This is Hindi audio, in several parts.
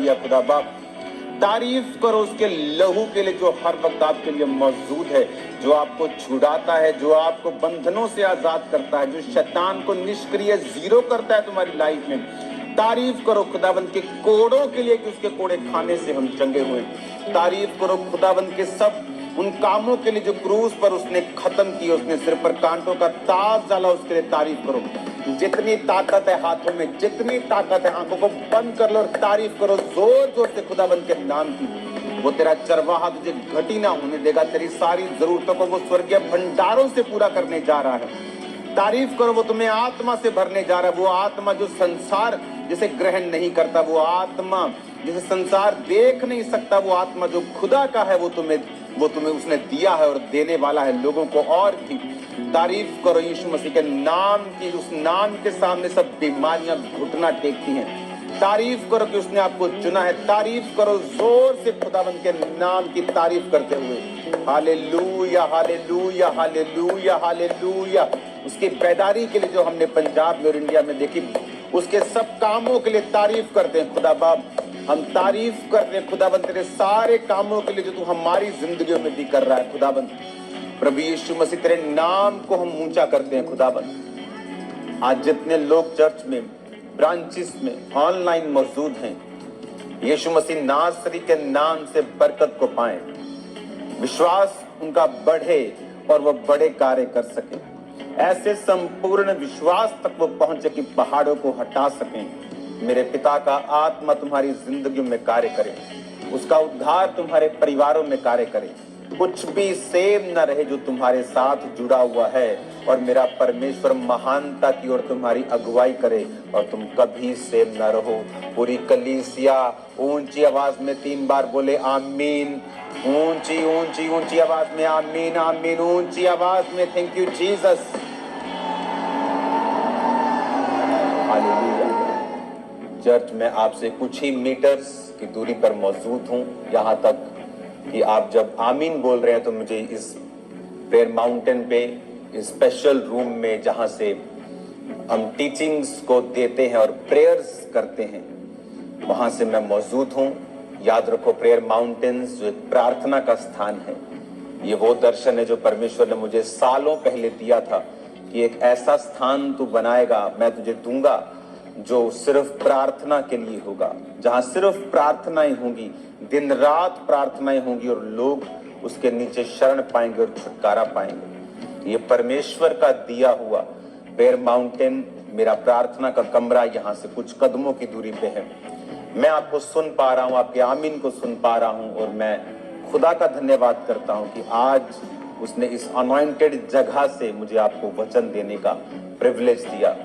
दिया खुदा बाप। तारीफ करो उसके लहू के लिए जो हर वक्त आपके लिए मौजूद है, जो आपको छुड़ाता है, जो आपको बंधनों से आजाद करता है, जो शैतान को निष्क्रिय जीरो करता है तुम्हारी लाइफ में। तारीफ करो खुदाबंद के कोड़ों के लिए कि उसके कोड़े खाने से हम चंगे हुए। तारीफ करो खुदाबंद के सब उन कामों के लिए जो क्रूस पर उसने खत्म किए, उसने सिर पर कांटों का ताज डाला, उसके लिए तारीफ करो। जितनी ताकत है हाथों में, जितनी ताकत है, आंखों को बंद कर लो और तारीफ करो जोर जोर से खुदाबंद के नाम की। वो तेरा चरवाहा तुझे घटी ना होने देगा, तेरी सारी जरूरतों को वो स्वर्गीय भंडारों से पूरा करने जा रहा है। तारीफ करो, वो तुम्हें आत्मा से भरने जा रहा है। वो आत्मा जो संसार जिसे ग्रहण नहीं करता, वो आत्मा जिसे संसार देख नहीं सकता, वो आत्मा जो खुदा का है, वो तुम्हें उसने दिया है और देने वाला है लोगों को और भी। तारीफ करो यीशु मसीह के नाम की, उस नाम के सामने सब बीमारियां घुटना टेकती हैं। तारीफ करो कि उसने आपको चुना है। तारीफ करो जोर से खुदावंद के नाम की तारीफ करते हुए। Hallelujah hallelujah hallelujah hallelujah. उसकी पैदारी के लिए जो हमने पंजाब में और इंडिया में देखी, उसके सब कामों के लिए तारीफ करते हैं खुदा बाप। हम तारीफ करते हैं खुदाबंद तेरे सारे कामों के लिए जो तू हमारी जिंदगियों में भी कर रहा है खुदाबंद। प्रभु यीशु मसीह तेरे नाम को हम ऊंचा करते हैं खुदाबंद। आज जितने लोग चर्च में, ब्रांचेस में, ऑनलाइन मौजूद हैं, यीशु मसीह नासरी के नाम से बरकत को पाएं, विश्वास उनका बढ़े और वो बड़े कार्य कर सके। ऐसे संपूर्ण विश्वास तक वो पहुंचे कि पहाड़ों को हटा सकें। मेरे पिता का आत्मा तुम्हारी जिंदगी में कार्य करे, उसका उद्धार तुम्हारे परिवारों में कार्य करे। कुछ भी सेम न रहे जो तुम्हारे साथ जुड़ा हुआ है, और मेरा परमेश्वर महानता की ओर तुम्हारी अगुवाई करे और तुम कभी सेम न रहो। पूरी कलीसिया ऊंची आवाज में 3 बार बोले आमीन। ऊंची ऊंची ऊंची आवाज में आमीन आमीन, ऊंची आवाज में thank you Jesus. Hallelujah. Church में आपसे कुछ ही मीटर्स की दूरी पर मौजूद हूं, यहाँ तक कि आप जब आमीन बोल रहे हैं तो मुझे इस प्रेयर माउंटेन पे, इस स्पेशल रूम में जहां से हम टीचिंग्स को देते हैं और प्रेयर्स करते हैं, वहां से मैं मौजूद हूं। याद रखो, प्रेयर माउंटेन्स जो एक प्रार्थना का स्थान है, ये वो दर्शन है जो परमेश्वर ने मुझे सालों पहले दिया था कि एक ऐसा स्थान तू बनाएगा, मैं तुझे दूंगा जो सिर्फ प्रार्थना के लिए होगा, जहां सिर्फ प्रार्थनाएं होंगी, दिन रात प्रार्थनाएं होंगी और लोग उसके नीचे शरण पाएंगे और छुटकारा पाएंगे। ये परमेश्वर का दिया हुआ प्रेयर माउंटेन, मेरा प्रार्थना का कमरा यहाँ से कुछ कदमों की दूरी पे है। मैं आपको सुन पा रहा हूँ, आपके आमीन को सुन पा रहा हूँ, और मैं खुदा का धन्यवाद करता हूँ कि आज उसने इस अनॉइंटेड जगह से मुझे आपको वचन देने का प्रिविलेज दिया।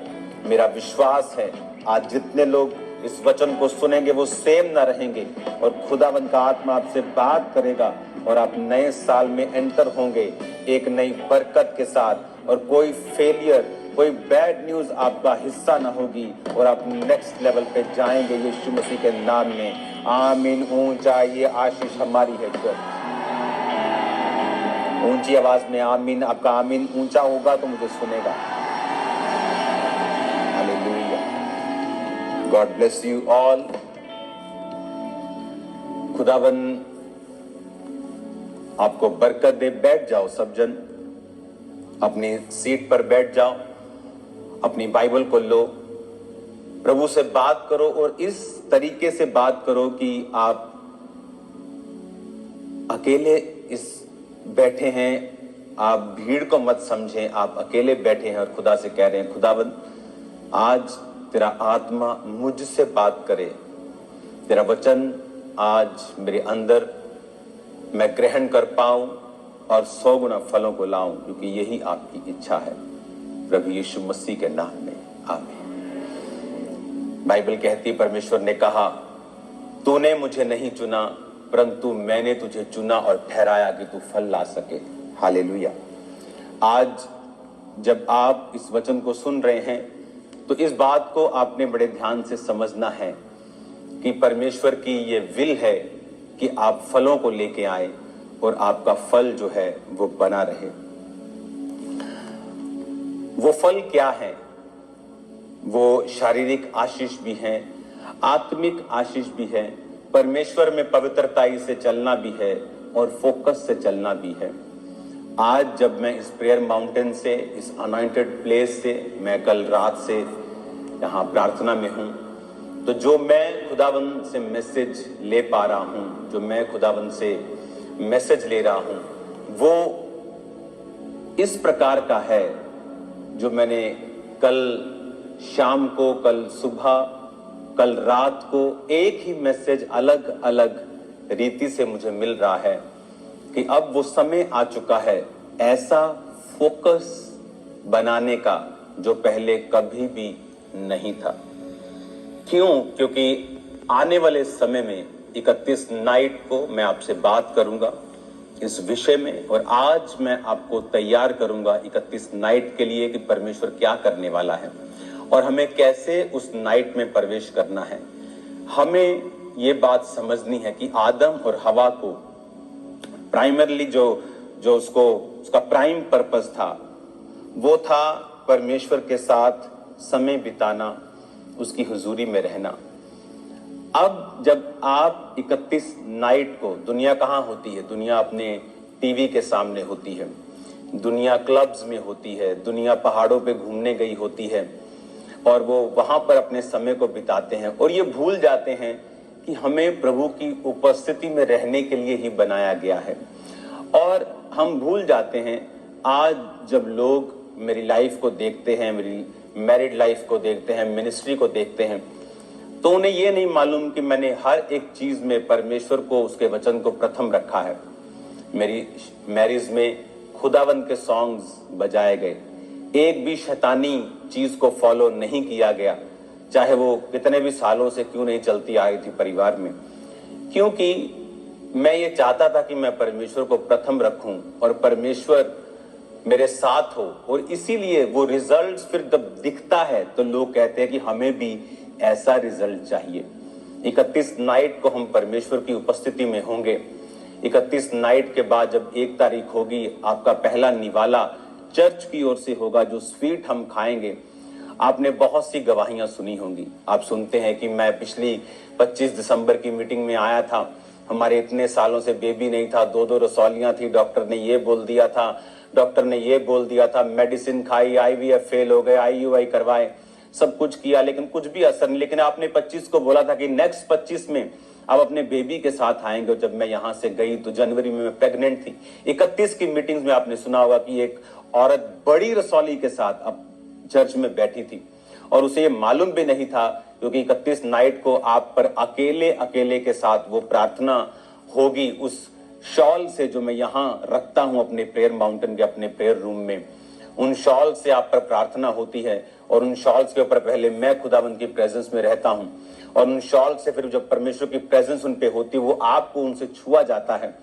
मेरा विश्वास है आज जितने लोग इस वचन को सुनेंगे वो सेम ना रहेंगे, और खुदावंद का आत्मा आपसे बात करेगा और आप नए साल में एंटर होंगे एक नई बरकत के साथ, और कोई फेलियर, कोई बैड न्यूज आपका हिस्सा ना होगी, और आप नेक्स्ट लेवल पे जाएंगे यीशु मसीह के नाम में। आमीन। ऊंचा ये आशीष हमारी है। ऊंची आवाज में आमीन। आपका आमीन ऊंचा होगा तो मुझे सुनेगा। Hallelujah. God bless you all. खुदावन आपको बरकत दे। बैठ जाओ सब जन, अपनी सीट पर बैठ जाओ, अपनी बाइबल को लो, प्रभु से बात करो, और इस तरीके से बात करो कि आप अकेले इस बैठे हैं, आप भीड़ को मत समझें, आप अकेले बैठे हैं और खुदा से कह रहे हैं, खुदावन आज तेरा आत्मा मुझसे बात करे, तेरा वचन आज मेरे अंदर मैं ग्रहण कर पाऊं और 100 गुना फलों को लाऊं, क्योंकि यही आपकी इच्छा है। प्रभु यीशु मसीह के नाम में आमीन। बाइबल कहती है, परमेश्वर ने कहा, तूने मुझे नहीं चुना परंतु मैंने तुझे चुना और ठहराया कि तू फल ला सके। हालेलुया। आज जब आप इस वचन को सुन रहे हैं तो इस बात को आपने बड़े ध्यान से समझना है कि परमेश्वर की ये विल है कि आप फलों को लेके आए और आपका फल जो है वो बना रहे। वो फल क्या है? वो शारीरिक आशीष भी है, आत्मिक आशीष भी है, परमेश्वर में पवित्रताई से चलना भी है और फोकस से चलना भी है। आज जब मैं इस प्रेयर माउंटेन से, इस अनॉइंटेड प्लेस से, मैं कल रात से यहाँ प्रार्थना में हूँ, तो जो मैं खुदावंद से मैसेज ले पा रहा हूँ, जो मैं खुदावंद से मैसेज ले रहा हूँ, वो इस प्रकार का है जो मैंने कल शाम को, कल सुबह, कल रात को एक ही मैसेज अलग अलग रीति से मुझे मिल रहा है कि अब वो समय आ चुका है ऐसा फोकस बनाने का जो पहले कभी भी नहीं था। क्यों? क्योंकि आने वाले समय में 31 नाइट को मैं आपसे बात करूंगा इस विषय में, और आज मैं आपको तैयार करूंगा 31 नाइट के लिए कि परमेश्वर क्या करने वाला है और हमें कैसे उस नाइट में प्रवेश करना है। हमें ये बात समझनी है कि आदम और हवा को प्राइमरली जो उसका प्राइम पर्पस था वो था परमेश्वर के साथ समय बिताना, उसकी हुजूरी में रहना। अब जब आप 31 नाइट को, दुनिया कहाँ होती है? दुनिया अपने टीवी के सामने होती है, दुनिया क्लब्स में होती है, दुनिया पहाड़ों पे घूमने गई होती है और वो वहां पर अपने समय को बिताते हैं और ये भूल जाते हैं कि हमें प्रभु की उपस्थिति में रहने के लिए ही बनाया गया है। और हम भूल जाते हैं, आज जब लोग मेरी लाइफ को देखते हैं, मेरी मैरिड लाइफ को देखते हैं, मिनिस्ट्री को देखते हैं, तो उन्हें ये नहीं मालूम कि मैंने हर एक चीज में परमेश्वर को, उसके वचन को प्रथम रखा है। मेरी मैरिज में खुदावंद के सॉन्ग्स बजाए गए, एक भी शैतानी चीज को फॉलो नहीं किया गया, चाहे वो कितने भी सालों से क्यों नहीं चलती आ रही थी परिवार में, क्योंकि मैं ये चाहता था कि मैं परमेश्वर को प्रथम रखूं और परमेश्वर मेरे साथ हो। और इसीलिए वो रिजल्ट फिर जब दिखता है तो लोग कहते हैं कि हमें भी ऐसा रिजल्ट चाहिए। 31 नाइट को हम परमेश्वर की उपस्थिति में होंगे। 31 नाइट के बाद जब 1 तारीख होगी, आपका पहला निवाला चर्च की ओर से होगा, जो स्वीट हम खाएंगे। आपने बहुत सी गवाहियां सुनी होंगी। आप सुनते हैं कि मैं पिछली 25 दिसंबर की मीटिंग में आया था, हमारे इतने सालों से बेबी नहीं था, 2 रसौलियां थी, डॉक्टर ने ये बोल दिया था, डॉक्टर ने ये बोल दिया था, मेडिसिन खाई, IVF फेल हो गए, IUI करवाए, सब कुछ किया लेकिन कुछ भी असर नहीं। लेकिन आपने 25 को बोला था कि नेक्स्ट 25 में आप अपने बेबी के साथ आएंगे। जब मैं यहां से गई तो जनवरी में मैं प्रेग्नेंट थी। 31 की मीटिंग्स में आपने सुना होगा कि एक औरत बड़ी रसौली के साथ अब चर्च में बैठी थी और उसे ये मालूम भी नहीं था, क्योंकि 31 नाइट को आप पर अकेले अकेले के साथ वो प्रार्थना होगी उस शॉल से जो मैं यहाँ रखता हूं अपने प्रेयर माउंटेन के, अपने प्रेयर रूम में। उन शॉल से आप पर प्रार्थना होती है और उन शॉल्स के ऊपर पहले मैं खुदावंद की प्रेजेंस में रहता हूं और उन शॉल से फिर जब परमेश्वर की प्रेजेंस उन पे होती है, वो आपको उनसे छुआ जाता है।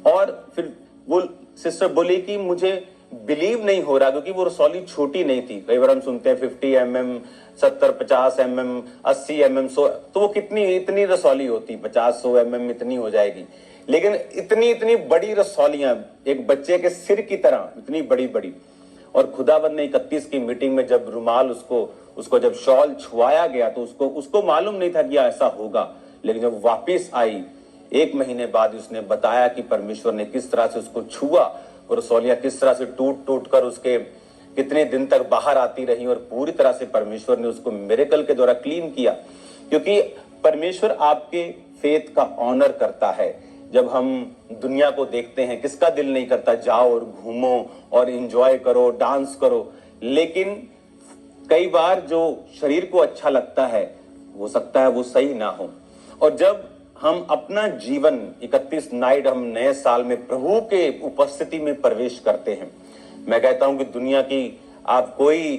और फिर वो सिस्टर बोली कि मुझे बिलीव नहीं हो रहा, क्योंकि वो रसौली छोटी नहीं थी। कई बार हम सुनते हैं 50 mm, 70-50 mm, 80 mm, 100, तो वो इतनी रसौली होती, 50-100 mm इतनी हो जाएगी। लेकिन इतनी बड़ी रसौलियां एक बच्चे के सिर की तरह, इतनी बड़ी बड़ी। और खुदावंद ने 31 की मीटिंग में जब रुमाल उसको जब शॉल छुआया गया तो उसको मालूम नहीं था कि ऐसा होगा। लेकिन जब वापिस आई 1 महीने बाद, उसने बताया कि परमेश्वर ने किस तरह से उसको छुआ और रसौलियां किस तरह से टूट कर उसके कितने दिन तक बाहर आती रही और पूरी तरह से परमेश्वर ने उसको मिरेकल के द्वारा क्लीन किया। क्योंकि परमेश्वर आपके फेथ का ऑनर करता है। जब हम दुनिया को देखते हैं, किसका दिल नहीं करता जाओ और घूमो और एंजॉय करो, डांस करो, लेकिन कई बार जो शरीर को अच्छा लगता है हो सकता है वो सही ना हो। और जब हम अपना जीवन 31 नाइट हम नए साल में प्रभु के उपस्थिति में प्रवेश करते हैं, मैं कहता हूं कि दुनिया की आप कोई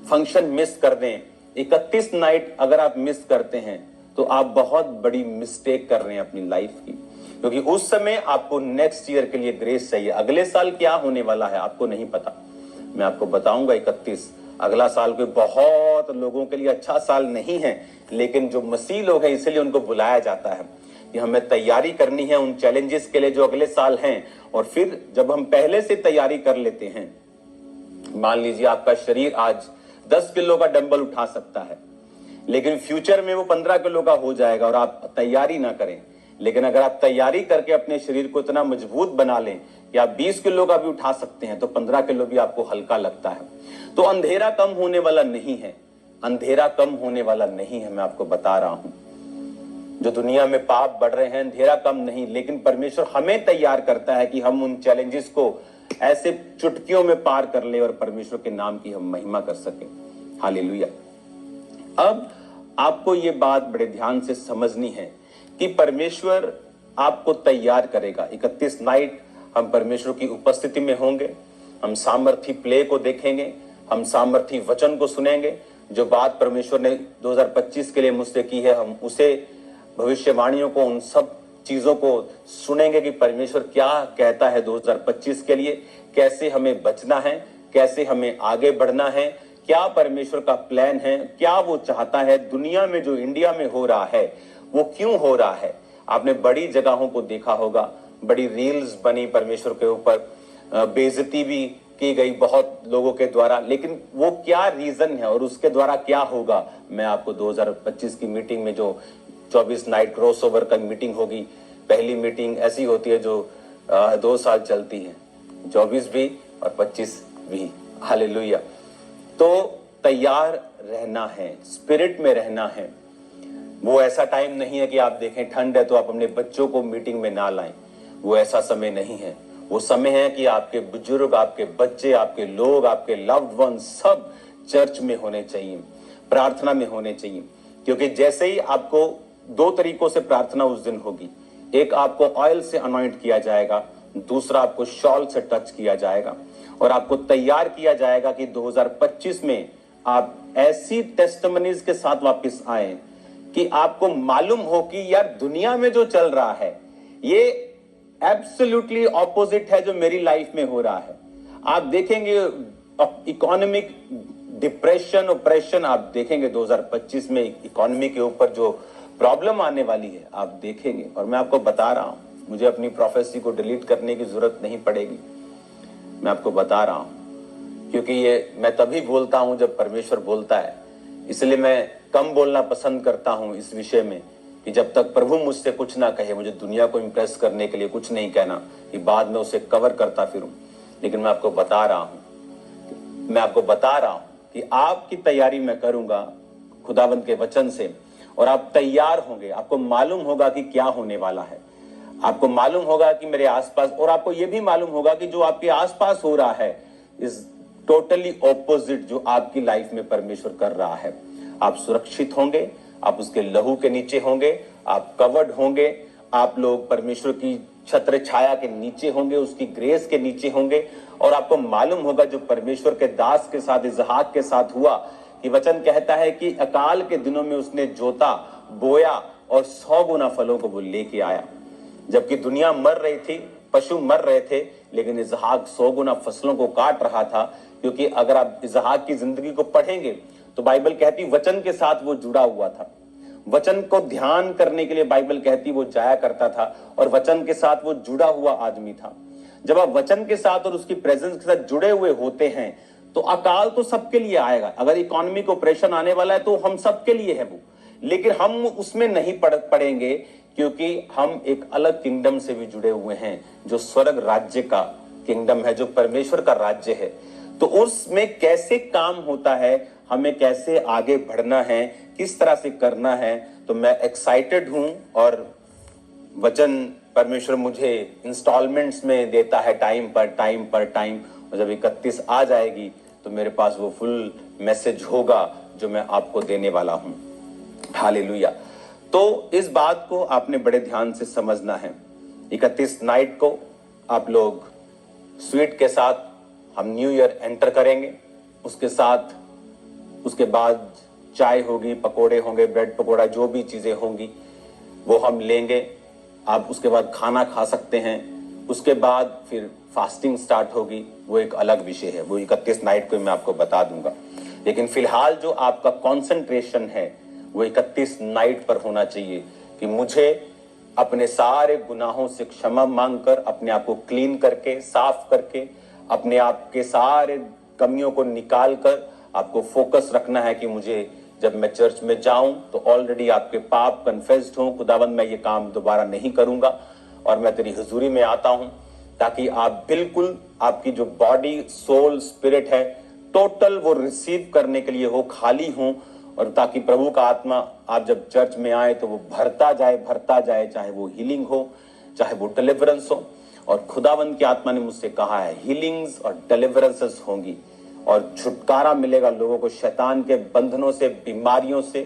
फंक्शन मिस कर दें, 31 नाइट अगर आप मिस करते हैं तो आप बहुत बड़ी मिस्टेक कर रहे हैं अपनी लाइफ की। क्योंकि उस समय आपको नेक्स्ट ईयर के लिए ग्रेस चाहिए। अगले साल क्या होने वाला है आपको नहीं पता, मैं आपको बताऊंगा 31। अगला साल कोई बहुत लोगों के लिए अच्छा साल नहीं है, लेकिन जो मसीह लोग हैं इसलिए उनको बुलाया जाता है कि हमें तैयारी करनी है उन चैलेंजेस के लिए जो अगले साल हैं। और फिर जब हम पहले से तैयारी कर लेते हैं, मान लीजिए आपका शरीर आज 10 किलो का डंबल उठा सकता है, लेकिन फ्यूचर में वो 15 किलो का हो जाएगा और आप तैयारी ना करें। लेकिन अगर आप तैयारी करके अपने शरीर को इतना मजबूत बना लें कि आप 20 किलो का भी उठा सकते हैं, तो 15 किलो भी आपको हल्का लगता है। तो अंधेरा कम होने वाला नहीं है, अंधेरा कम होने वाला नहीं है, मैं आपको बता रहा हूं। जो दुनिया में पाप बढ़ रहे हैं, अंधेरा कम नहीं, लेकिन परमेश्वर हमें तैयार करता है कि हम उन चैलेंजेस को ऐसे चुटकियों में पार कर ले और परमेश्वर के नाम की हम महिमा कर सकें। हालेलुया। अब आपको ये बात बड़े ध्यान से समझनी है कि परमेश्वर आपको तैयार करेगा। 31 नाइट हम परमेश्वर की उपस्थिति में होंगे, हम सामर्थी प्ले को देखेंगे, हम सामर्थी वचन को सुनेंगे। जो बात परमेश्वर ने 2025 के लिए मुझसे की है, हम उसे भविष्यवाणियों को, उन सब चीजों को सुनेंगे कि परमेश्वर क्या कहता है 2025 के लिए, कैसे हमें बचना है, कैसे हमें आगे बढ़ना है, क्या परमेश्वर का प्लान है, क्या वो चाहता है। दुनिया में जो इंडिया में हो रहा है वो क्यों हो रहा है। आपने बड़ी जगहों को देखा होगा, बड़ी रील्स बनी परमेश्वर के ऊपर, बेइज्जती भी की गई बहुत लोगों के द्वारा, लेकिन वो क्या रीजन है और उसके द्वारा क्या होगा, मैं आपको 2025 की मीटिंग में, जो 24 नाइट क्रॉसओवर का मीटिंग होगी, पहली मीटिंग ऐसी होती है जो 2 साल चलती है, 24 भी और 25 भी। हालेलुया। तो तैयार रहना है, स्पिरिट में रहना है। वो ऐसा टाइम नहीं है कि आप देखें ठंड है तो आप अपने बच्चों को मीटिंग में ना लाएं, वो ऐसा समय नहीं है। वो समय है कि आपके बुजुर्ग, आपके बच्चे, आपके लोग, आपके लव्ड वन सब चर्च में होने चाहिए, प्रार्थना में होने चाहिए। क्योंकि जैसे ही आपको 2 तरीकों से प्रार्थना उस दिन होगी, एक आपको ऑयल से अनॉइंट किया जाएगा, दूसरा आपको शॉल से टच किया जाएगा और आपको तैयार किया जाएगा कि 2025 में आप ऐसी टेस्टिमनीज के साथ वापस आए कि आपको मालूम हो कि यार दुनिया में जो चल रहा है ये एब्सोल्युटली ऑपोजिट है जो मेरी लाइफ में हो रहा है। आप देखेंगे इकोनॉमिक डिप्रेशन, ऑपरेशन आप देखेंगे 2025 में इकोनॉमी के ऊपर जो प्रॉब्लम आने वाली है आप देखेंगे। और मैं आपको बता रहा हूं, मुझे अपनी प्रोफेसी को डिलीट करने की जरूरत नहीं पड़ेगी, मैं आपको बता रहा हूं, क्योंकि ये मैं तभी बोलता हूं जब परमेश्वर बोलता है। इसलिए मैं कम बोलना पसंद करता हूं इस विषय में कि जब तक प्रभु मुझसे कुछ ना कहे, मुझे दुनिया को इंप्रेस करने के लिए कुछ नहीं कहना कि बाद में उसे कवर करता फिरूं। लेकिन मैं आपको बता रहा हूं कि आपकी तैयारी मैं करूंगा खुदावंत के वचन से, और आप तैयार होंगे। आपको मालूम होगा कि क्या होने वाला है, आपको मालूम होगा कि मेरे आसपास, और आपको यह भी मालूम होगा कि जो आपके आसपास हो रहा है इज टोटली ऑपोजिट जो आपकी लाइफ में परमेश्वर कर रहा है। आप सुरक्षित होंगे, आप उसके लहू के नीचे होंगे, आप कवर्ड होंगे, आप लोग परमेश्वर की छत्र छाया के नीचे होंगे, उसकी ग्रेस के नीचे होंगे। और आपको मालूम होगा जो परमेश्वर के दास के साथ, इसहाक के साथ हुआ, कि वचन कहता है कि अकाल के दिनों में उसने जोता, बोया और 100 गुना फलों को वो लेके आया। जबकि दुनिया मर रही थी, पशु मर रहे थे, लेकिन इसहाक 100 गुना फसलों को काट रहा था। क्योंकि अगर आप इसहाक की जिंदगी को पढ़ेंगे तो बाइबल कहती वचन के साथ वो जुड़ा हुआ था। वचन को ध्यान करने के लिए बाइबल कहती वो जाया करता था और वचन के साथ वो जुड़ा हुआ आदमी था। जब आप वचन के साथ और उसकी प्रेजेंस के साथ जुड़े हुए होते हैं तो अकाल तो सबके लिए आएगा। अगर इकोनॉमिक ऑपरेशन आने वाला है तो हम सबके लिए है वो, लेकिन हम उसमें नहीं पड़ेंगे क्योंकि हम एक अलग किंगडम से भी जुड़े हुए हैं, जो स्वर्ग राज्य का किंगडम है, जो परमेश्वर का राज्य है। तो उसमें कैसे काम होता है, हमें कैसे आगे बढ़ना है, किस तरह से करना है, तो मैं एक्साइटेड हूं। और वचन परमेश्वर मुझे इंस्टॉलमेंट्स में देता है, टाइम पर टाइम। और जब 31 आ जाएगी तो मेरे पास वो फुल मैसेज होगा जो मैं आपको देने वाला हूं। हालेलुया। तो इस बात को आपने बड़े ध्यान से समझना है। 31 नाइट को आप लोग स्वीट के साथ हम न्यू ईयर एंटर करेंगे। उसके बाद चाय होगी, पकोड़े होंगे, ब्रेड पकोड़ा, जो भी चीजें होंगी वो हम लेंगे। आप उसके बाद खाना खा सकते हैं। उसके बाद फिर फास्टिंग स्टार्ट होगी, वो एक अलग विषय है, वो 31 नाइट को मैं आपको बता दूंगा। लेकिन फिलहाल जो आपका कंसंट्रेशन है वो 31 नाइट पर होना चाहिए कि मुझे अपने सारे गुनाहों से क्षमा मांगकर, अपने आप को क्लीन करके, साफ करके, अपने आप के सारे कमियों को निकाल कर आपको फोकस रखना है कि मुझे जब मैं चर्च में जाऊं तो ऑलरेडी आपके पाप कन्फेस्ड हों, खुदावंद मैं ये काम दोबारा नहीं करूंगा और मैं तेरी हुजूरी में आता हूं, ताकि आप बिल्कुल आपकी जो बॉडी सोल स्पिरिट है टोटल वो रिसीव करने के लिए हो, खाली हो, और ताकि प्रभु का आत्मा आप जब चर्च में आए तो वो भरता जाए, चाहे वो हीलिंग हो, चाहे वो डिलीवरेंस हो। और खुदावंद की आत्मा ने मुझसे कहा है हीलिंग्स और डिलीवरेंसेस होंगी और छुटकारा मिलेगा लोगों को शैतान के बंधनों से, बीमारियों से,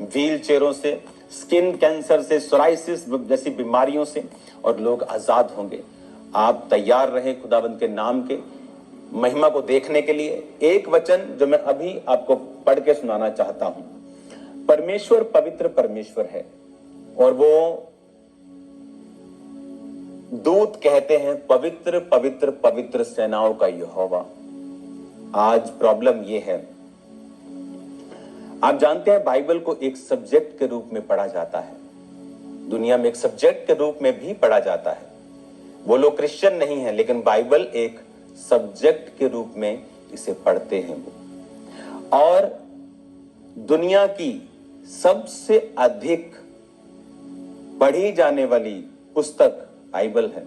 व्हील चेयरों से, स्किन कैंसर से, सोराइसिस जैसी बीमारियों से, और लोग आजाद होंगे। आप तैयार रहें खुदावंद के नाम के महिमा को देखने के लिए। एक वचन जो मैं अभी आपको पढ़ के सुनाना चाहता हूं। परमेश्वर पवित्र परमेश्वर है और वो दूत कहते हैं पवित्र पवित्र पवित्र सेनाओं का यहोवा। आज प्रॉब्लम ये है, आप जानते हैं बाइबल को एक सब्जेक्ट के रूप में पढ़ा जाता है, दुनिया में एक सब्जेक्ट के रूप में भी पढ़ा जाता है। वो लोग क्रिश्चियन नहीं है लेकिन बाइबल एक सब्जेक्ट के रूप में इसे पढ़ते हैं वो। और दुनिया की सबसे अधिक पढ़ी जाने वाली पुस्तक बाइबल है।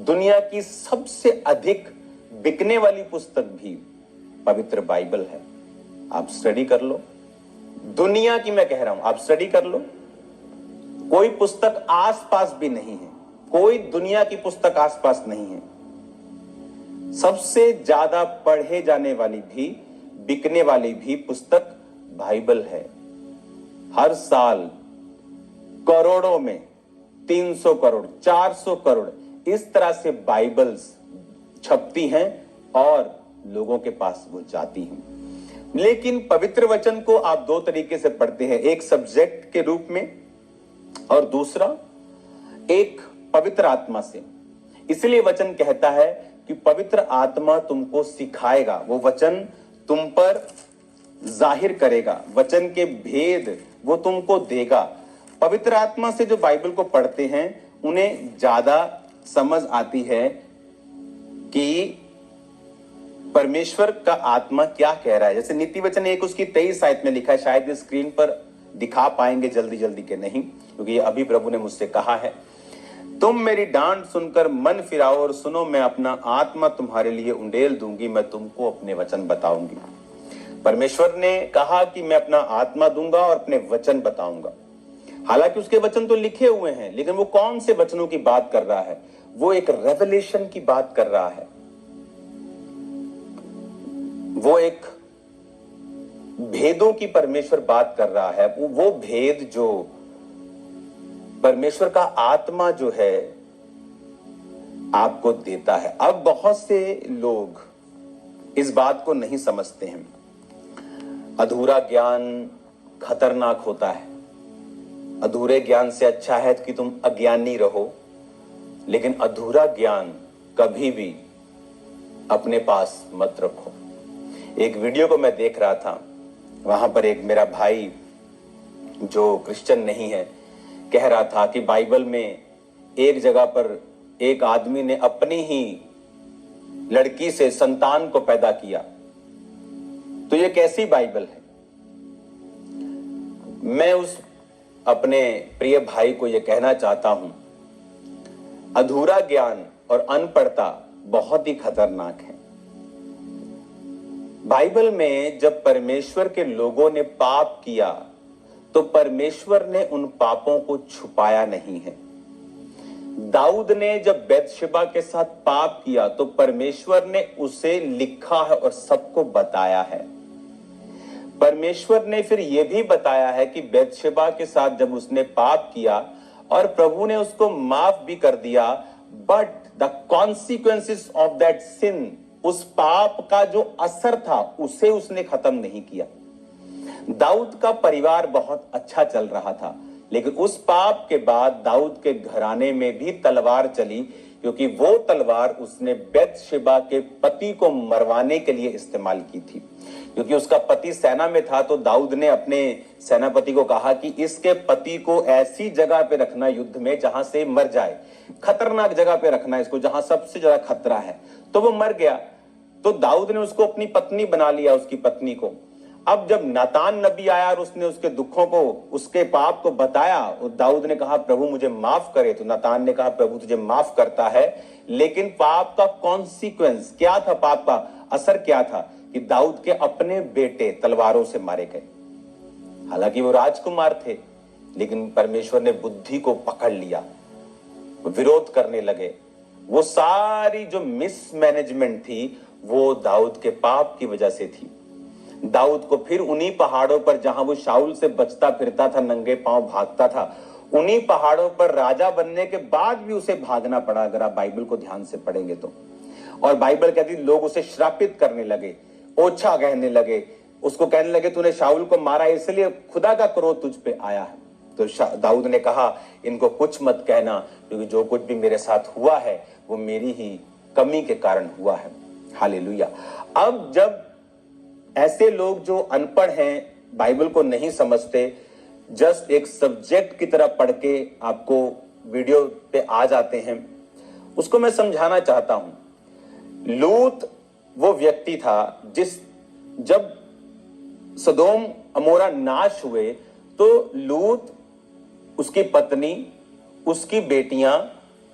दुनिया की सबसे अधिक बिकने वाली पुस्तक भी पवित्र बाइबल है। आप स्टडी कर लो, दुनिया की मैं कह रहा हूं, आप स्टडी कर लो। कोई पुस्तक आसपास भी नहीं है, कोई दुनिया की पुस्तक आसपास नहीं है। सबसे ज्यादा पढ़े जाने वाली भी, बिकने वाली भी पुस्तक बाइबल है। हर साल करोड़ों में 300 करोड़ 400 करोड़ इस तरह से बाइबल्स छपती हैं और लोगों के पास वो जाती हैं। लेकिन पवित्र वचन को आप दो तरीके से पढ़ते हैं, एक सब्जेक्ट के रूप में और दूसरा एक पवित्र आत्मा से। इसलिए वचन कहता है कि पवित्र आत्मा तुमको सिखाएगा, वो वचन तुम पर जाहिर करेगा, वचन के भेद वो तुमको देगा। पवित्र आत्मा से जो बाइबल को पढ़ते हैं उन्हें ज्यादा समझ आती है कि परमेश्वर का आत्मा क्या कह रहा है। जैसे नीति वचन 1 उसकी 23 आयत में लिखा है, शायद इस स्क्रीन पर दिखा पाएंगे जल्दी जल्दी के नहीं, क्योंकि ये अभी प्रभु ने मुझसे कहा है, तुम मेरी डांट सुनकर मन फिराओ और सुनो, मैं अपना आत्मा तुम्हारे लिए उंडेल दूंगी, मैं तुमको अपने वचन बताऊंगी। परमेश्वर ने कहा कि मैं अपना आत्मा दूंगा और अपने वचन बताऊंगा। हालांकि उसके वचन तो लिखे हुए हैं, लेकिन वो कौन से वचनों की बात कर रहा है? वो एक रेवलेशन की बात कर रहा है। वो एक भेदों की परमेश्वर बात कर रहा है। वो भेद जो परमेश्वर का आत्मा जो है आपको देता है। अब बहुत से लोग इस बात को नहीं समझते हैं। अधूरा ज्ञान खतरनाक होता है। अधूरे ज्ञान से अच्छा है कि तुम अज्ञानी रहो, लेकिन अधूरा ज्ञान कभी भी अपने पास मत रखो। एक वीडियो को मैं देख रहा था, वहां पर एक मेरा भाई जो क्रिश्चियन नहीं है कह रहा था कि बाइबल में एक जगह पर एक आदमी ने अपनी ही लड़की से संतान को पैदा किया, तो ये कैसी बाइबल है? मैं उस अपने प्रिय भाई को यह कहना चाहता हूं, अधूरा ज्ञान और अनपढ़ता बहुत ही खतरनाक है। बाइबल में जब परमेश्वर के लोगों ने पाप किया तो परमेश्वर ने उन पापों को छुपाया नहीं है। दाऊद ने जब बैतशेबा के साथ पाप किया तो परमेश्वर ने उसे लिखा है और सबको बताया है। परमेश्वर ने फिर यह भी बताया है कि बैतशेबा के साथ जब उसने पाप किया और प्रभु ने उसको माफ भी कर दिया, but the consequences of that sin, उस पाप का जो असर था उसे उसने खत्म नहीं किया। दाऊद का परिवार बहुत अच्छा चल रहा था, लेकिन उस पाप के बाद दाऊद के घराने में भी तलवार चली, क्योंकि वो तलवार उसने बैतशेबा के पति को मरवाने के लिए इस्तेमाल की थी। क्योंकि उसका पति सेना में था, तो दाऊद ने अपने सेनापति को कहा कि इसके पति को ऐसी जगह पे रखना युद्ध में जहां से मर जाए, खतरनाक जगह पे रखना इसको जहां सबसे ज्यादा खतरा है। तो वो मर गया, तो दाऊद ने उसको अपनी पत्नी बना लिया, उसकी पत्नी को। अब जब नातान नबी आया और उसने उसके दुखों को, उसके पाप को बताया, और दाऊद ने कहा प्रभु मुझे माफ करे, तो नातान ने कहा प्रभु तुझे माफ करता है, लेकिन पाप का कॉन्सिक्वेंस क्या था, पाप का असर क्या था, कि दाऊद के अपने बेटे तलवारों से मारे गए। हालांकि वो राजकुमार थे, लेकिन परमेश्वर ने बुद्धि को पकड़ लिया, विरोध करने लगे। वो सारी जो मिसमैनेजमेंट थी वो दाऊद के पाप की वजह से थी। दाऊद को फिर उन्हीं पहाड़ों पर, जहां वो शाऊल से बचता फिरता था, नंगे पांव भागता था, उन्हीं पहाड़ों पर राजा बनने के बाद भी उसे भागना पड़ा, अगर आप बाइबल को ध्यान से पढ़ेंगे तो। और बाइबल कहती लोग उसे श्रापित करने लगे, ओछा कहने लगे, उसको कहने लगे तूने शाऊल को मारा इसलिए खुदा का क्रोध तुझ पे आया है। तो दाऊद ने कहा इनको कुछ मत कहना, क्योंकि जो कुछ भी मेरे साथ हुआ है वो मेरी ही कमी के कारण हुआ है। हालेलुया। अब जब ऐसे लोग जो अनपढ़ हैं, बाइबल को नहीं समझते, जस्ट एक सब्जेक्ट की तरह पढ़ के आपको वीडियो पे आ जाते हैं, उसको मैं समझाना चाहता हूं। लूत वो व्यक्ति था जब सदोम अमोरा नाश हुए तो लूत, उसकी पत्नी, उसकी बेटियां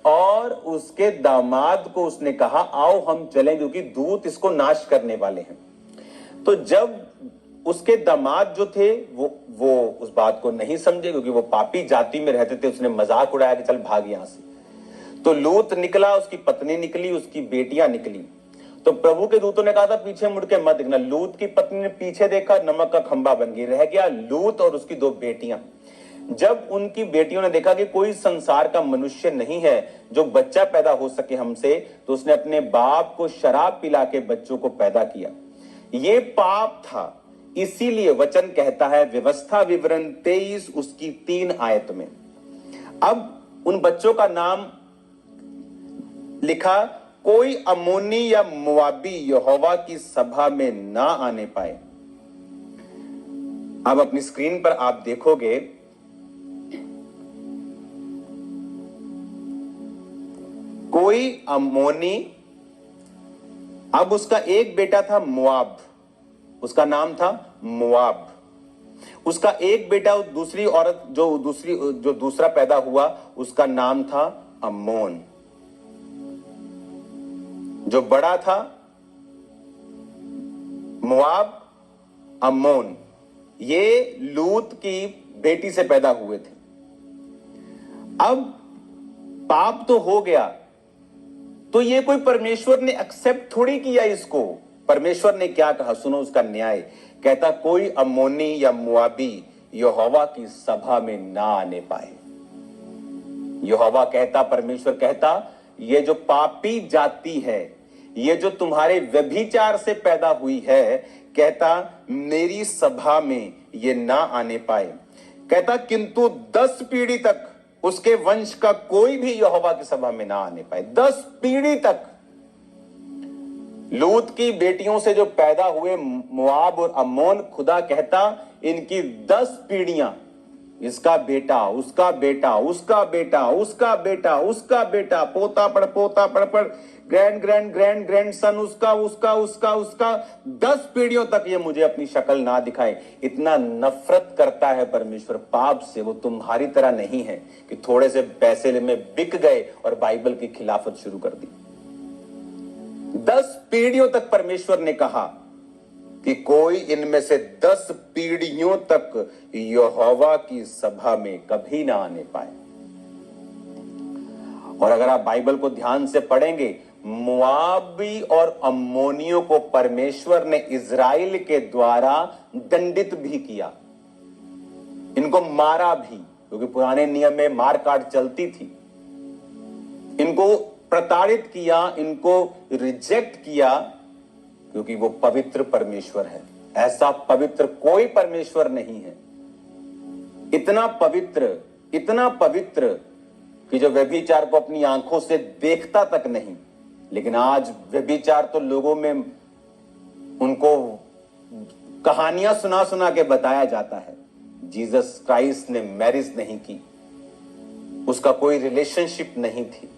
और उसके दामाद को उसने कहा आओ हम चलें, क्योंकि दूत इसको नाश करने वाले हैं। तो जब उसके दामाद जो थे वो उस बात को नहीं समझे, क्योंकि वो पापी जाति में रहते थे, उसने मजाक उड़ाया कि चल भाग यहां से। तो लूत निकला, उसकी पत्नी निकली, उसकी बेटियां निकली। तो प्रभु के दूतों ने कहा था पीछे मुड़ के मत देखना। लूत की पत्नी ने पीछे देखा, नमक का खंबा बन गई, रह गया लूत और उसकी 2 बेटियां। जब उनकी बेटियों ने देखा कि कोई संसार का मनुष्य नहीं है जो बच्चा पैदा हो सके हमसे, तो उसने अपने बाप को शराब पिला के बच्चों को पैदा किया। ये पाप था। इसीलिए वचन कहता है, व्यवस्था विवरण 23 उसकी 3 आयत में, अब उन बच्चों का नाम लिखा, कोई अम्मोनी या मोआबी यहोवा की सभा में ना आने पाए। अब अपनी स्क्रीन पर आप देखोगे, कोई अम्मोनी, अब उसका एक बेटा था मोआब, उसका नाम था मोआब। उसका एक बेटा, दूसरी औरत जो दूसरा पैदा हुआ, उसका नाम था अम्मोन। जो बड़ा था मोआब, अम्मोन, ये लूत की बेटी से पैदा हुए थे। अब पाप तो हो गया, तो ये कोई परमेश्वर ने एक्सेप्ट थोड़ी किया इसको। परमेश्वर ने क्या कहा, सुनो उसका न्याय। कहता कोई अम्मोनी या मुआबी यहोवा की सभा में ना आने पाए। यहोवा कहता, परमेश्वर कहता, ये जो पापी जाति है, ये जो तुम्हारे व्यभिचार से पैदा हुई है, कहता मेरी सभा में ये ना आने पाए। कहता किंतु 10 पीढ़ी तक उसके वंश का कोई भी यहोवा की सभा में ना आने पाए। 10 पीढ़ी तक। लूत की बेटियों से जो पैदा हुए मोआब और अम्मोन, खुदा कहता इनकी 10 पीढ़ियां, इसका बेटा, उसका बेटा, उसका बेटा, उसका बेटा, उसका बेटा, पोता पड़, grand grand grand grand son, उसका उसका उसका उसका 10 पीढ़ियों तक ये मुझे अपनी शक्ल ना दिखाए। इतना नफरत करता है परमेश्वर पाप से। वो तुम्हारी तरह नहीं है कि थोड़े से पैसे में बिक गए और बाइबल की खिलाफत शुरू कर दी। 10 पीढ़ियों तक परमेश्वर ने कहा कि कोई इनमें से 10 पीढ़ियों तक यहोवा की सभा में कभी ना आने पाए। और अगर आप बाइबल को ध्यान से पढ़ेंगे, मुआबी और अम्मोनियों को परमेश्वर ने इजराइल के द्वारा दंडित भी किया, इनको मारा भी, क्योंकि पुराने नियम में मार काट चलती थी। इनको प्रताड़ित किया, इनको रिजेक्ट किया, क्योंकि वो पवित्र परमेश्वर है। ऐसा पवित्र कोई परमेश्वर नहीं है। इतना पवित्र कि जो व्यभिचार को अपनी आंखों से देखता तक नहीं। लेकिन आज व्यभिचार तो लोगों में उनको कहानियां सुना सुना के बताया जाता है। जीसस क्राइस्ट ने मैरिज नहीं की, उसका कोई रिलेशनशिप नहीं थी।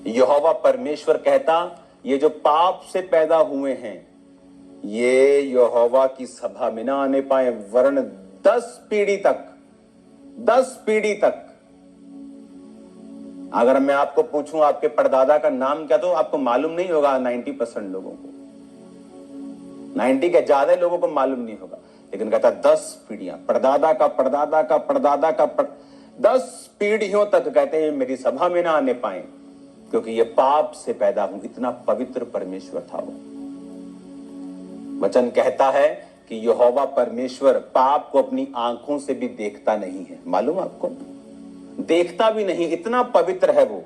यहोवा परमेश्वर कहता, ये जो पाप से पैदा हुए हैं, ये यहोवा की सभा में ना आने पाए, वरन 10 पीढ़ी तक, 10 पीढ़ी तक। अगर मैं आपको पूछूं आपके परदादा का नाम क्या, तो आपको मालूम नहीं होगा। 90% लोगों को, 90 के ज्यादा लोगों को मालूम नहीं होगा। लेकिन कहता 10 पीढ़ियां, परदादा का परदादा का परदादा का 10 पीढ़ियों तक कहते हैं मेरी सभा में ना आने पाए, क्योंकि ये पाप से पैदा हूं। इतना पवित्र परमेश्वर था वो। वचन कहता है कि यहोवा परमेश्वर पाप को अपनी आंखों से भी देखता नहीं है। मालूम आपको, देखता भी नहीं, इतना पवित्र है वो।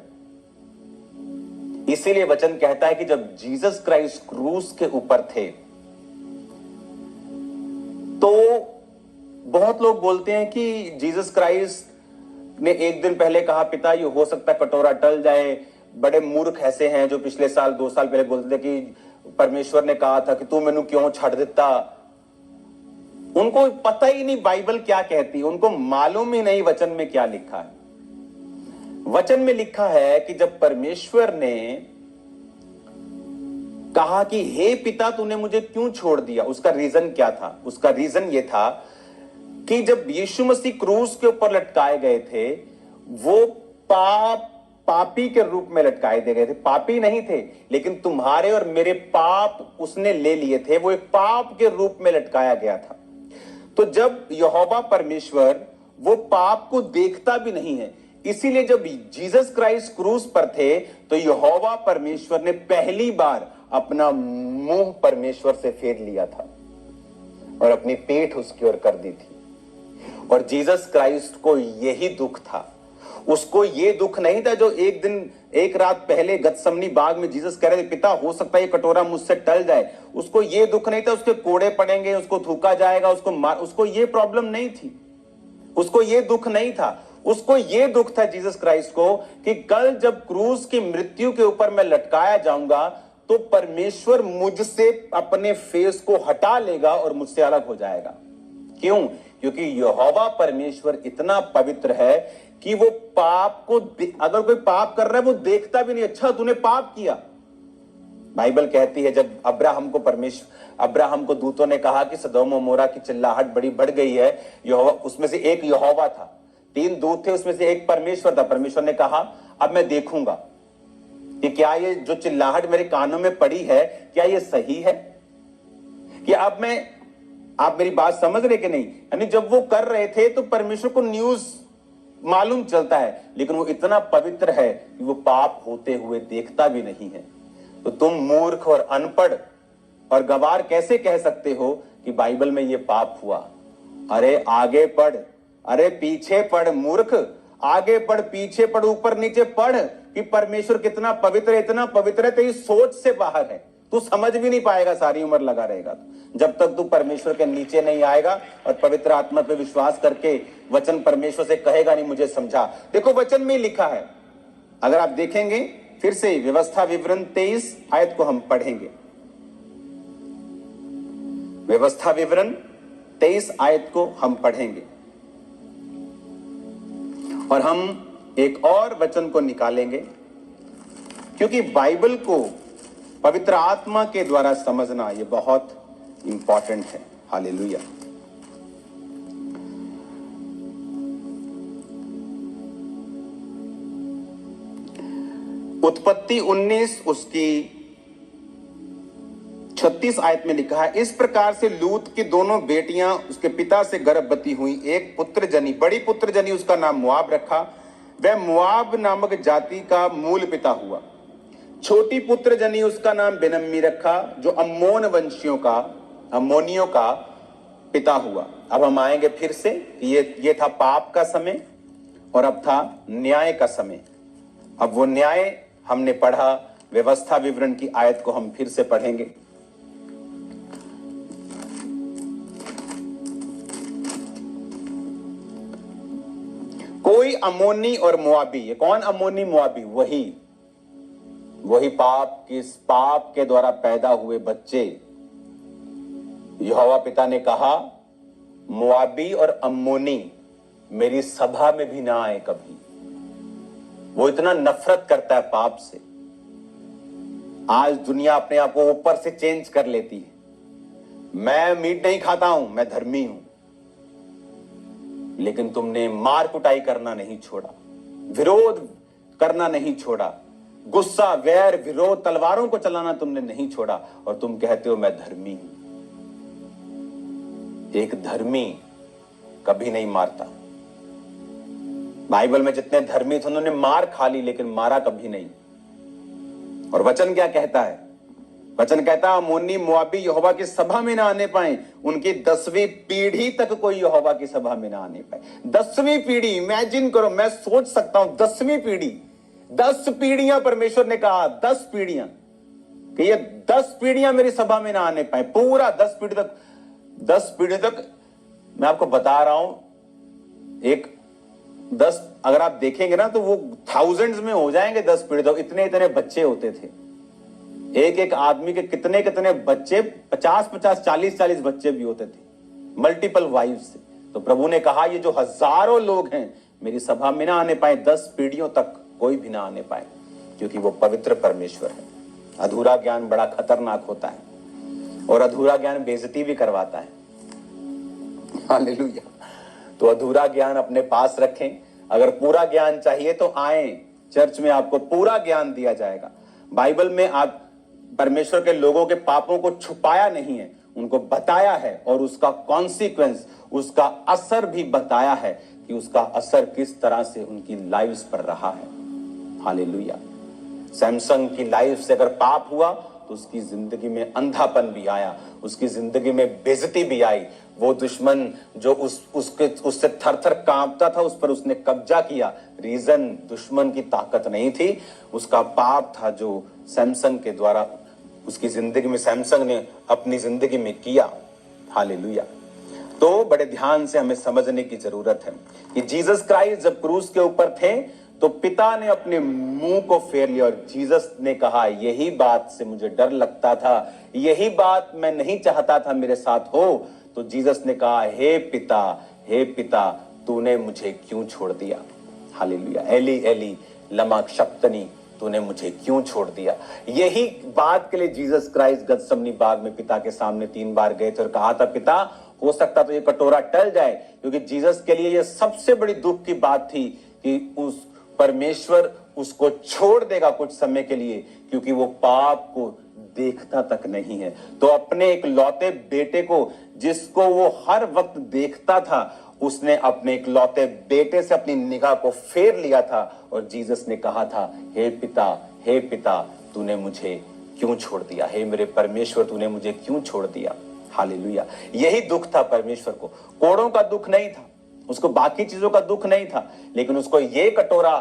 इसीलिए वचन कहता है कि जब जीसस क्राइस्ट क्रूस के ऊपर थे, तो बहुत लोग बोलते हैं कि जीसस क्राइस्ट ने एक दिन पहले कहा, पिता ये हो सकता है कटोरा टल जाए। बड़े मूर्ख ऐसे हैं जो पिछले साल 2 साल पहले बोलते थे कि परमेश्वर ने कहा था कि तू मैनू क्यों छड़ देता। उनको पता ही नहीं बाइबल क्या कहती, उनको मालूम ही नहीं वचन में क्या लिखा है। वचन में लिखा है कि जब परमेश्वर ने कहा कि हे पिता तूने मुझे क्यों छोड़ दिया, उसका रीजन क्या था? उसका रीजन यह था कि जब यीशु मसीह क्रूस के ऊपर लटकाए गए थे, वो पापी के रूप में लटकाए दे गए थे। पापी नहीं थे, लेकिन तुम्हारे और मेरे पाप उसने ले लिए थे। वो एक पाप के रूप में लटकाया गया था। तो जब यहोवा परमेश्वर वो पाप को देखता भी नहीं है, इसीलिए जब जीसस क्राइस्ट क्रूस पर थे, तो यहोवा परमेश्वर ने पहली बार अपना मुंह परमेश्वर से फेर लिया था और अपनी पीठ उसकी ओर कर दी थी। और जीसस क्राइस्ट को यही दुख था। उसको ये दुख नहीं था जो एक दिन, एक रात पहले गतसमनी बाग में जीसस कह रहे थे, पिता हो सकता है ये कटोरा मुझसे टल जाए। उसको ये दुख नहीं था उसके कोड़े पड़ेंगे, उसको थूका जाएगा, उसको ये प्रॉब्लम नहीं थी। उसको ये दुख नहीं था। उसको ये दुख था जीसस क्राइस्ट को कि कल जब क्रूस की मृत्यु के ऊपर मैं लटकाया जाऊंगा, तो परमेश्वर मुझसे अपने फेस को हटा लेगा और मुझसे अलग हो जाएगा। क्यों? क्योंकि यहोवा परमेश्वर इतना पवित्र है कि वो पाप को, अगर कोई पाप कर रहा है वो देखता भी नहीं। अच्छा तूने पाप किया। बाइबल कहती है जब अब्राहम को दूतों ने कहा कि सदोम और मोरा की चिल्लाहट बड़ी बढ़ गई है, यहोवा, उसमें से एक यहोवा था, 3 दूत थे, उसमें से एक परमेश्वर था। परमेश्वर ने कहा अब मैं देखूंगा कि क्या ये जो चिल्लाहट मेरे कानों में पड़ी है, क्या ये सही है, कि अब मैं, आप मेरी बात समझ रहे कि नहीं? यानी जब वो कर रहे थे तो परमेश्वर को न्यूज मालूम चलता है, लेकिन वो इतना पवित्र है कि वो पाप होते हुए देखता भी नहीं है। तो तुम मूर्ख और अनपढ़ और गवार कैसे कह सकते हो कि बाइबल में ये पाप हुआ? अरे आगे पढ़, अरे पीछे पढ़ मूर्ख, आगे पढ़, पीछे पढ़, ऊपर नीचे पढ़ कि परमेश्वर कितना पवित्र है। इतना पवित्र है तेरी सोच से बाहर है। तू समझ भी नहीं पाएगा, सारी उम्र लगा रहेगा जब तक तू परमेश्वर के नीचे नहीं आएगा और पवित्र आत्मा पे विश्वास करके वचन परमेश्वर से कहेगा नहीं मुझे समझा। देखो वचन में लिखा है, अगर आप देखेंगे फिर से व्यवस्था विवरण 23 आयत को हम पढ़ेंगे। व्यवस्था विवरण 23 आयत को हम पढ़ेंगे और हम एक और वचन को निकालेंगे, क्योंकि बाइबल को पवित्र आत्मा के द्वारा समझना यह बहुत इंपॉर्टेंट है। हालेलुया। उत्पत्ति 19 उसकी 36 आयत में लिखा है, इस प्रकार से लूत की दोनों बेटियां उसके पिता से गर्भवती हुई। एक पुत्र जनी, बड़ी पुत्र जनी, उसका नाम मुआब रखा। वह मुआब नामक जाति का मूल पिता हुआ। छोटी पुत्र जनी, उसका नाम बेनम्मी रखा, जो अम्मोनियों का पिता हुआ। अब हम आएंगे फिर से, ये था पाप का समय और अब था न्याय का समय। अब वो न्याय हमने पढ़ा, व्यवस्था विवरण की आयत को हम फिर से पढ़ेंगे। कोई अम्मोनी और मुआबी, ये कौन अम्मोनी मुआबी? वही पाप के द्वारा पैदा हुए बच्चे। यहोवा पिता ने कहा मुआबी और अम्मोनी मेरी सभा में भी ना आए कभी। वो इतना नफरत करता है पाप से। आज दुनिया अपने आप को ऊपर से चेंज कर लेती है, मैं मीट नहीं खाता हूं, मैं धर्मी हूं। लेकिन तुमने मार कुटाई करना नहीं छोड़ा, विरोध करना नहीं छोड़ा, गुस्सा, वैर, विरोध, तलवारों को चलाना तुमने नहीं छोड़ा, और तुम कहते हो मैं धर्मी हूं। एक धर्मी कभी नहीं मारता। बाइबल में जितने धर्मी थे उन्होंने मार खा ली, लेकिन मारा कभी नहीं। और वचन क्या कहता है? वचन कहता है अम्मोनी मोआबी यहोवा की सभा में ना आने पाए, उनकी 10वीं पीढ़ी तक कोई यहोवा की सभा में ना आने पाए। 10वीं पीढ़ी, इमेजिन करो, मैं सोच सकता हूं 10वीं पीढ़ी, 10 पीढ़ियां परमेश्वर ने कहा, 10 पीढ़ियां, कि ये 10 पीढ़ियां मेरी सभा में ना आने पाए। पूरा 10 पीढ़ी तक, 10 पीढ़ी तक मैं आपको बता रहा हूं, एक 10 अगर आप देखेंगे ना तो वो थाउजेंड्स में हो जाएंगे। 10 पीढ़ी तक इतने इतने बच्चे होते थे। एक एक आदमी के कितने कितने बच्चे, 50-50, 40-40 बच्चे भी होते थे, मल्टीपल वाइफ्स से। तो प्रभु ने कहा ये जो हजारों लोग हैं मेरी सभा में ना आने पाए, 10 पीढ़ियों तक कोई भी ना आने पाए, क्योंकि वो पवित्र परमेश्वर है। अधूरा ज्ञान बड़ा खतरनाक होता है, और अधूरा ज्ञान बेइज्जती भी करवाता है। हालेलुया। तो अधूरा ज्ञान अपने पास रखें। अगर पूरा ज्ञान चाहिए तो आए चर्च में, आपको पूरा ज्ञान दिया जाएगा। बाइबल में आप परमेश्वर के लोगों के पापों को छुपाया नहीं है, उनको बताया है, और उसका कॉन्सिक्वेंस, उसका असर भी बताया है कि उसका असर किस तरह से उनकी लाइव्स पर रहा है। हालेलुया। सैमसंग की लाइफ से अगर पाप हुआ तो उसकी जिंदगी में अंधापन भी आया, उसकी जिंदगी में बेइज्जती भी आई। वो दुश्मन जो उससे थर-थर कांपता था, उस पर उसने कब्जा किया। रीजन दुश्मन की ताकत नहीं थी, उसका पाप था जो सैमसंग के द्वारा उसकी जिंदगी में, सैमसंग ने अपनी जिंदगी में किया। हालेलुया। तो बड़े ध्यान से हमें समझने की जरूरत है कि जीसस क्राइस्ट जब क्रूस के ऊपर थे तो पिता ने अपने मुंह को फेर लिया, और जीसस ने कहा यही बात से मुझे डर लगता था, यही बात मैं नहीं चाहता था मेरे साथ हो। तो जीसस ने कहा हे पिता तूने मुझे क्यों छोड़ दिया। हालेलुया। एली एली लमा शक्तनी, तूने मुझे क्यों छोड़ दिया। यही बात के लिए जीसस क्राइस्ट गतसमनी बाग में पिता के सामने 3 बार गए थे और कहा था पिता हो सकता तो ये कटोरा टल जाए, क्योंकि जीसस के लिए ये सबसे बड़ी दुख की बात थी कि उस परमेश्वर उसको छोड़ देगा कुछ समय के लिए, क्योंकि वो पाप को देखता तक नहीं है। तो अपने एक लौते बेटे को जिसको वो हर वक्त देखता था, उसने अपने एक लौते बेटे से अपनी निगाह को फेर लिया था, और जीसस ने कहा था हे पिता तूने मुझे क्यों छोड़ दिया, हे मेरे परमेश्वर तूने मुझे क्यों छोड़ दिया। हालेलुया। यही दुख था परमेश्वर को। कोड़ों का दुख नहीं था, उसको बाकी चीजों का दुख नहीं था, लेकिन उसको ये कटोरा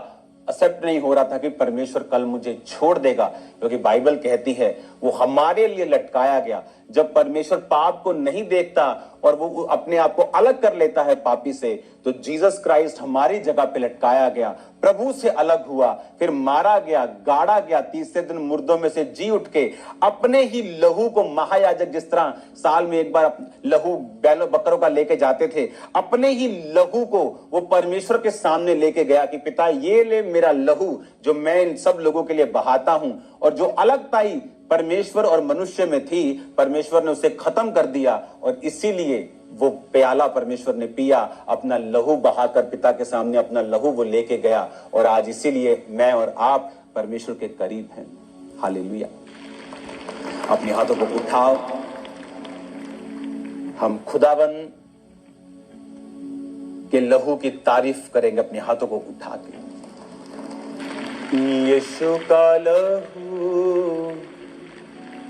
एक्सेप्ट नहीं हो रहा था कि परमेश्वर कल मुझे छोड़ देगा, क्योंकि बाइबल कहती है वो हमारे लिए लटकाया गया। जब परमेश्वर पाप को नहीं देखता और वो अपने आप को अलग कर लेता है पापी से, तो जीसस क्राइस्ट हमारी जगह पे लटकाया गया, प्रभु से अलग हुआ, फिर मारा गया, गाड़ा गया, तीसरे दिन मुर्दों में से जी उठ के अपने ही लहू को, महायाजक जिस तरह साल में एक बार लहू बैलों बकरों का लेके जाते थे, अपने ही लहू को वो परमेश्वर के सामने लेके गया कि पिता ये ले मेरा लहू जो मैं इन सब लोगों के लिए बहाता हूं। और जो अलगताई परमेश्वर और मनुष्य में थी, परमेश्वर ने उसे खत्म कर दिया, और इसीलिए वो प्याला परमेश्वर ने पिया, अपना लहू बहाकर पिता के सामने अपना लहू वो लेके गया, और आज इसीलिए मैं और आप परमेश्वर के करीब हैं। हालेलुया। अपने हाथों को उठाओ, हम खुदावन के लहू की तारीफ करेंगे अपने हाथों को उठा के। यीशु का लहू